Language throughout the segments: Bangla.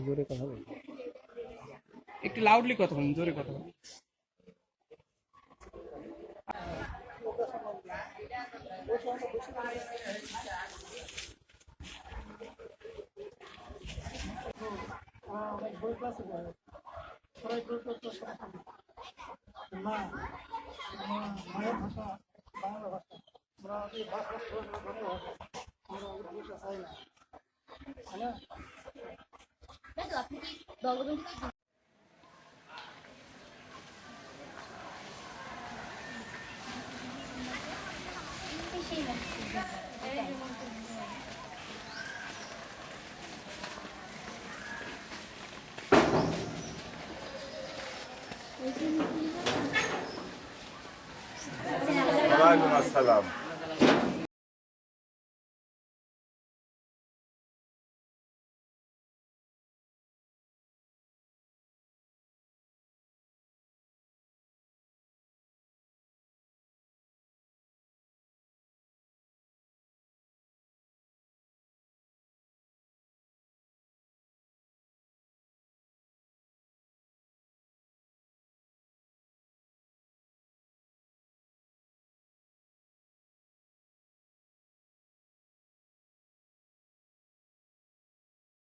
জোরে কথা বলুন, একটু লাউডলি কথা বলুন, জোরে কথা বলুন। মায়ের ভাষা বাংলা ভাষা, আমরা এই ভাষা আমরা ভাষা চাই না, তাই না? আপনি কি বঙ্গবন্ধু ওয়ালাইকুম আসসালাম।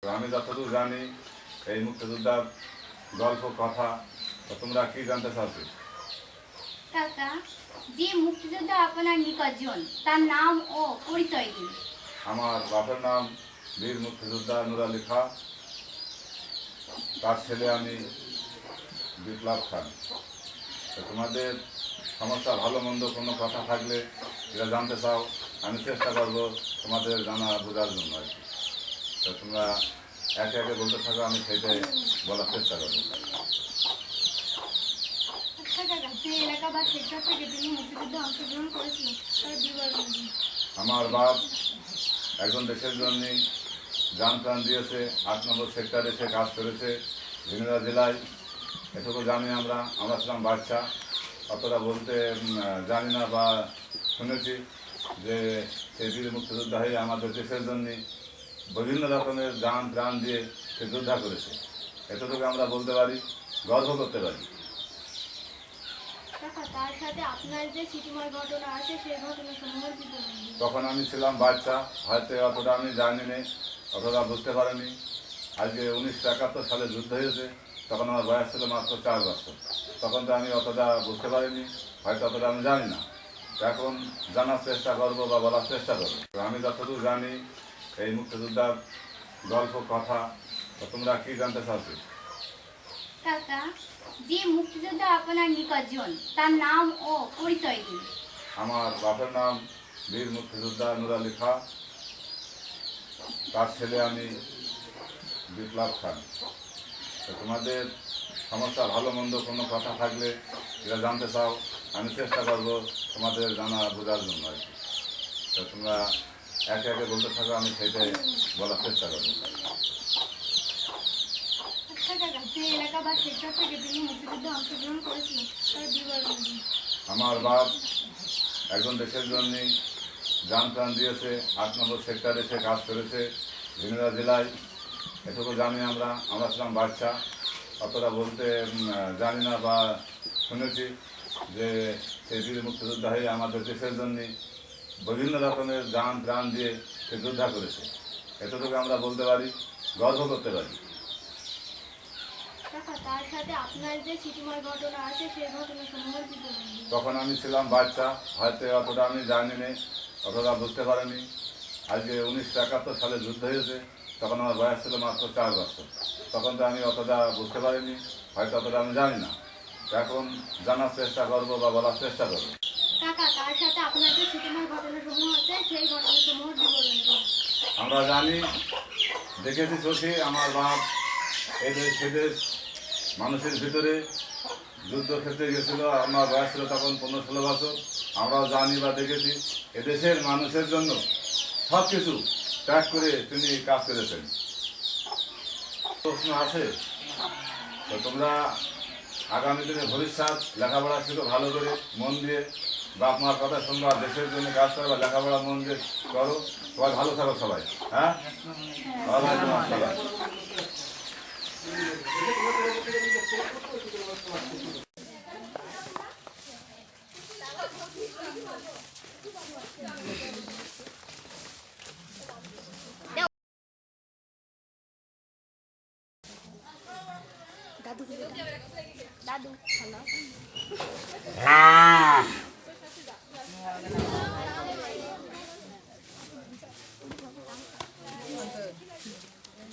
আমি যতদূর জানি এই মুক্তিযোদ্ধার গল্প কথা, তোমরা কি জানতে চাচ্ছ? কাকা, যে মুক্তিযোদ্ধা আপনার নিকটজন তার নাম ও পরিচয় দিন। আমার বাপের নাম বীর মুক্তিযোদ্ধা নূর আলী খাঁ, তার ছেলে আমি বিপ্লব খান। তো তোমাদের সমস্যা ভালো মন্দ কোনো কথা থাকলে যেটা জানতে চাও, আমি চেষ্টা করব তোমাদের জানা বোঝার জন্য আর কি। তো তোমরা একে একে বলতে থাকো, আমি সেটাই বলার চেষ্টা করবো। আচ্ছা কাকা, যে এলাকা বা সেক্টর থেকে তিনি মুক্তিযুদ্ধে অংশগ্রহণ করেছিলেন তার বিবরণ দিন। আমার বাপ একজন দেশের জন্য জান প্রাণ দিয়েছে, ৮ নম্বর সেক্টরে সে কাজ করেছে ঝিনাইদহ জেলায়। এটুকু জানি আমরা ছিলাম বাচ্চা, অতটা বলতে জানি না বা শুনেছি যে সেই বীর মুক্তিযোদ্ধা হয়ে আমাদের দেশের জন্য বিভিন্ন রকমের জান প্রাণ দিয়ে সে যোদ্ধা করেছে। এতটুকু আমরা বলতে পারি, গর্ব করতে পারি। তার সাথে আপনার যে স্মৃতিময় ঘটনা আছে সেই ঘটনা সমূহ বিবরণ দিন। তখন আমি ছিলাম বাচ্চা, হয়তো অতটা আমি জানি নি, অতটা বুঝতে পারিনি। আজকে 1971 সালে যুদ্ধ হয়েছে, তখন আমার বয়স ছিল মাত্র 4 বছর। তখন তো আমি অতটা বুঝতে পারিনি, হয়তো অতটা আমি জানি না। এখন জানার চেষ্টা করবো বা বলার চেষ্টা করবো। আমি যতদূর জানি এই মুক্তিযোদ্ধার গল্প কথা, তোমরা কি জানতে চাচ্ছ? কাকা, যে মুক্তিযোদ্ধা আপনার নিকটজন তার নাম ও পরিচয় দিন। আমার বাপের নাম বীর মুক্তিযোদ্ধা নূর আলী খাঁ, তার ছেলে আমি বিপ্লব খান। তো তোমাদের সমস্যা ভালো মন্দ কোনো কথা থাকলে যেটা জানতে চাও, আমি চেষ্টা করব তোমাদের জানা বোঝার জন্য আর কি। তো তোমরা একে একে বলতে থাকো, আমি সেটাই বলার চেষ্টা করবো। আচ্ছা কাকা, যে এলাকা বা সেক্টর থেকে তিনি মুক্তিযুদ্ধে অংশগ্রহণ করেছিলেন তার বিবরণ দিন। আমার বাপ একজন দেশের জন্য জান প্রাণ দিয়েছে, ৮ নম্বর সেক্টরে সে কাজ করেছে ঝিনাইদহ জেলায়। এটুকু জানি আমরা ছিলাম বাচ্চা, অতটা বলতে জানি না বা শুনেছি যে সেই বীর মুক্তিযোদ্ধা হয়ে আমাদের দেশের জন্য বিভিন্ন রকমের জান প্রাণ দিয়ে সে যোদ্ধা করেছে। এতটুকু আমরা বলতে পারি, গর্ব করতে পারি। তার সাথে আপনার যে স্মৃতিময় ঘটনা আছে সেই ঘটনা সমূহ বিবরণ দিন। তখন আমি ছিলাম বাচ্চা, হয়তো অতটা আমি জানি নি, অতটা বুঝতে পারিনি। আজকে 1971 সালে যুদ্ধ হয়েছে, তখন আমার বয়স ছিল মাত্র 4 বছর। তখন তো আমি অতটা বুঝতে পারিনি, হয়তো অতটা আমি জানি না। এখন জানার চেষ্টা করবো বা বলার চেষ্টা করবো। কাকা, তার সাথে আপনার যে স্মৃতিময় ঘটনা সমূহ আছে সেই ঘটনা সমূহ বিবরণ দিন। আমরা জানি, দেখেছি চোখে, আমার বাপ এই দেশ সেদেশ মানুষের ভিতরে যুদ্ধক্ষেত্রে গেছিল। আমার বয়স ছিল তখন 15-16 বছর। আমরাও জানি বা দেখেছি এদেশের মানুষের জন্য সব কিছু ত্যাগ করে তিনি কাজ করেছেন। প্রশ্ন আছে তো তোমরা আগামী দিনে ভবিষ্যৎ লেখাপড়া শিখো ভালো করে মন দিয়ে, বাপ মার কথা শুনবা, দেশের জন্য কাজ করবা, লেখাপড়া মন দিয়ে করো। সবাই ভালো থাকো সবাই। হ্যাঁ, ওয়ালাইকুম আসসালাম। দাদু দাদু হ্যালো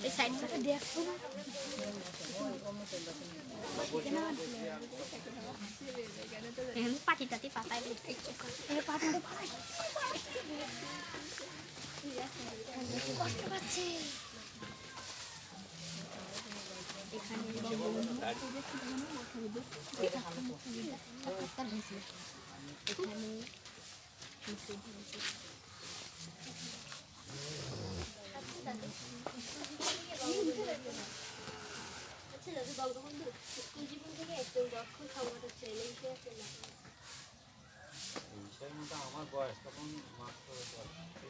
এই সাইড থেকে দেখো এখন পাটি টাটি পাতায় কষ্ট পাচ্ছে এখানে বঙ্গবন্ধু স্কুল জীবন থেকে একজন দক্ষ সংগঠক ছিলেন এই বিষয়ে বিষয়ের মধ্যে আমার বয়স তখন মাত্র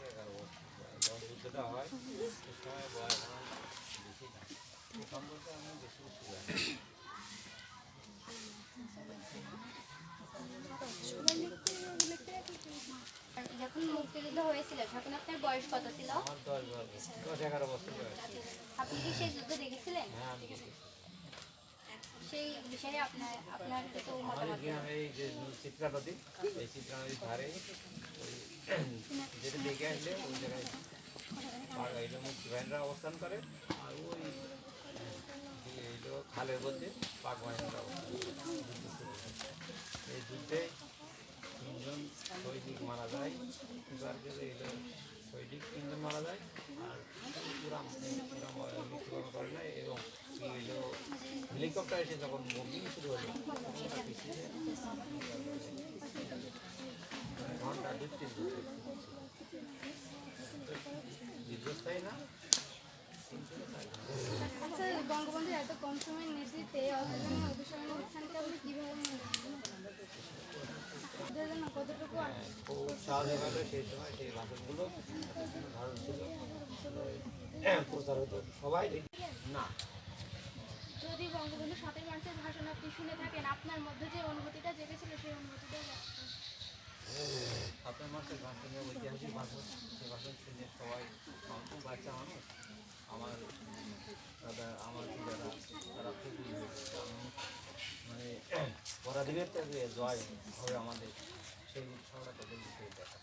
11 বছর যখন যুদ্ধটা হয় সে সময় বয়স আমার বেশি না, এই সম্পর্কে আমি বেশি জানি। যখন মুক্তিযুদ্ধ হয়েছিল তখন আপনার বয়স কত ছিল? আমার 10-11 বছর বয়স। আপনি কি সেই যুদ্ধ দেখেছিলেন? হ্যাঁ, আমি দেখেছি। সেই বিষয়ে আপনার আপনার কিছু আমাদের মতামত গ্রামে এই যে চিত্রা নদী, এই চিত্রা নদীর ধারে ওই যেটা দেখে আসলে ওই জায়গায় এইগুলো মুক্তি বাহিনীরা অবস্থান করে, আর ওই এইগুলো খালের মধ্যে পাক বাহিনীরা অবস্থান করে। এই যুদ্ধে 3জন সৈনিক মারা যায়, এইগুলো সৈনিক 3জন মারা যায়, আর পুরা মৃত্যুবরণ করে না। এবং এইগুলো হেলিকপ্টার এসে যখন মুভিং শুরু হলো ঘন্টা 2-3 দীর্ঘস্থায়ী না। আচ্ছা, বঙ্গবন্ধুর এত কম সময়ের নেতৃত্বে অসাধারণ অভিসরণ অনুষ্ঠানকে আপনি কীভাবে মনে করেন? কতটুকু খুব সাহায্য হলো সেই সময়, সেই ভাষণগুলো ধারণ ছিল, প্রচার হতো সবাই না। যদি বঙ্গবন্ধু 7 মার্চের ভাষণ আপনি শুনে থাকেন, আপনার মধ্যে যে অনুভূতিটা জেগেছিল সেই অনুভূতিটা 7 মাসের ভাষণে ঐতিহাসিক ভাষণ, সেই ভাষণ শুনে সবাই, খুব বাচ্চা মানুষ, আমার দাদা আমার দাদা তারা খুবই মানে পরাধীনের জয় হবে আমাদের, সেই উৎসাহটা তাদের দিতে দেখা।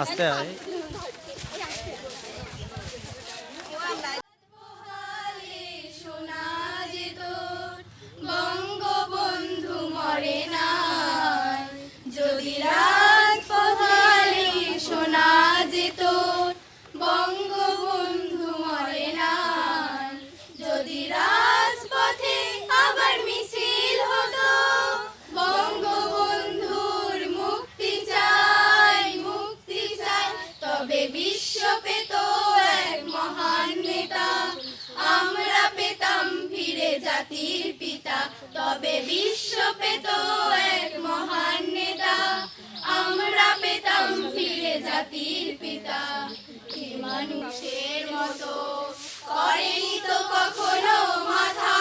আস্তে আয় শোনা যেত বঙ্গবন্ধু মরে নাই, যদি রাজপথে শোনা যেত বঙ্গবন্ধু মরে নাই, যদি রাজপথে আবার মিছিল হতো বঙ্গবন্ধুর মুক্তি চাই, মুক্তি চাই, তবে বিশ্ব পেত এক মহান নেতা, আমরা পেতাম ফিরে জাতির পিতা, তবে বিশ্ব পেত এক মহান নেতা, আমরা পেতাম ফিরে জাতির পিতা। এ মানুষের মতো করেনি তো কখনো মাথা